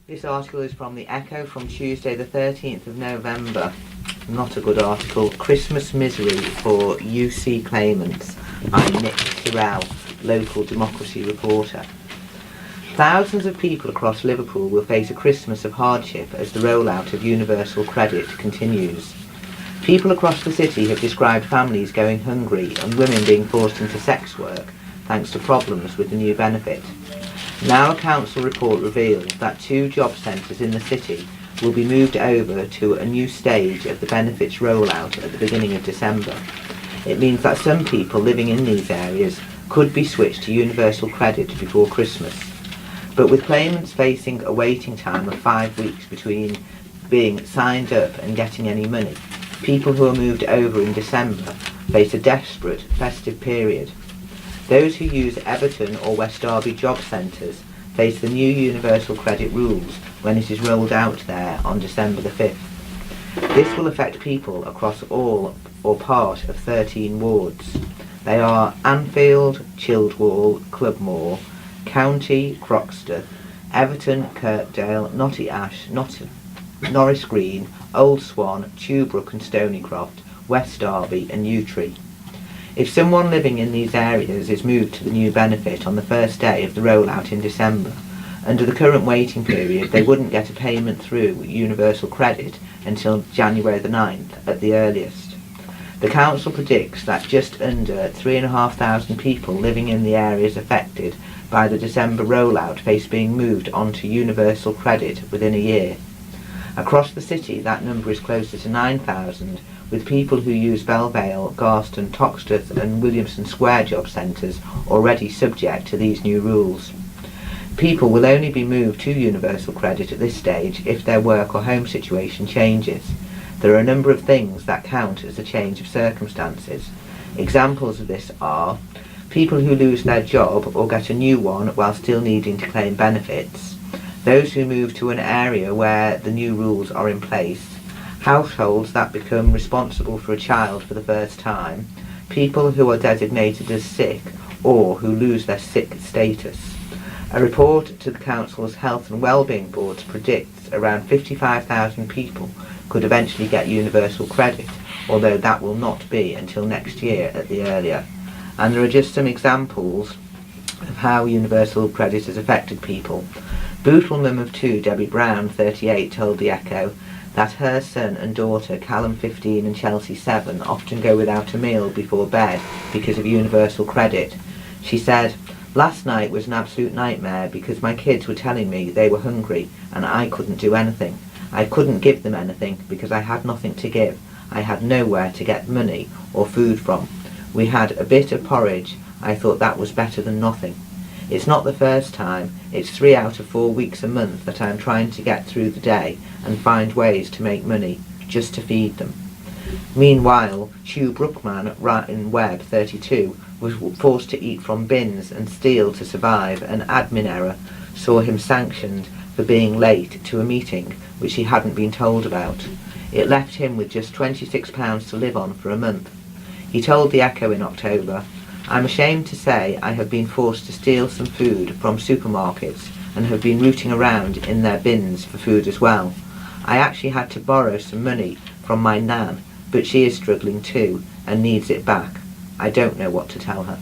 This article is from the Echo from Tuesday the 13th of November. Not a good article. Christmas misery for UC claimants by Nick Tyrrell, local democracy reporter. Thousands of people across Liverpool will face a Christmas of hardship as the rollout of universal credit continues. People across the city have described families going hungry and women being forced into sex work thanks to problems with the new benefit. Now a council report reveals that 2 job centres in the city will be moved over to a new stage of the benefits rollout at the beginning of December. It means that some people living in these areas could be switched to universal credit before Christmas. But with claimants facing a waiting time of 5 weeks between being signed up and getting any money, people who are moved over in December face a desperate festive period. Those who use Everton or West Derby job centres face the new universal credit rules when it is rolled out there on December the 5th. This will affect people across all or part of 13 wards. They are Anfield, Childwall, Clubmoor, County, Croxteth, Everton, Kirkdale, Knotty Ash, Norris Green, Old Swan, Tewbrook and Stonycroft, West Derby and Yewtree. If someone living in these areas is moved to the new benefit on the first day of the rollout in December, under the current waiting period they wouldn't get a payment through universal credit until January the 9th at the earliest. The council predicts that just under 3,500 people living in the areas affected by the December rollout face being moved onto universal credit within a year. Across the city that number is closer to 9,000, with people who use Belvale, Garston, Toxteth and Williamson Square job centres already subject to these new rules. People will only be moved to universal credit at this stage if their work or home situation changes. There are a number of things that count as a change of circumstances. Examples of this are people who lose their job or get a new one while still needing to claim benefits, those who move to an area where the new rules are in place, households that become responsible for a child for the first time, people who are designated as sick or who lose their sick status. A report to the Council's Health and Wellbeing Board predicts around 55,000 people could eventually get universal credit, although that will not be until next year at the earlier. And there are just some examples of how universal credit has affected people. Bootle mum of 2, Debbie Brown, 38, told the Echo that her son and daughter, Callum 15 and Chelsea 7, often go without a meal before bed because of universal credit. She said, "Last night was an absolute nightmare because my kids were telling me they were hungry and I couldn't do anything. I couldn't give them anything because I had nothing to give. I had nowhere to get money or food from. We had a bit of porridge. I thought that was better than nothing. It's not the first time. It's 3 out of 4 weeks a month that I'm trying to get through the day and find ways to make money, just to feed them." Meanwhile, Hugh Brookman, Ryan Webb, 32, was forced to eat from bins and steal to survive. An admin error saw him sanctioned for being late to a meeting which he hadn't been told about. It left him with just £26 to live on for a month. He told the Echo in October, "I'm ashamed to say I have been forced to steal some food from supermarkets and have been rooting around in their bins for food as well. I actually had to borrow some money from my nan, but she is struggling too and needs it back. I don't know what to tell her."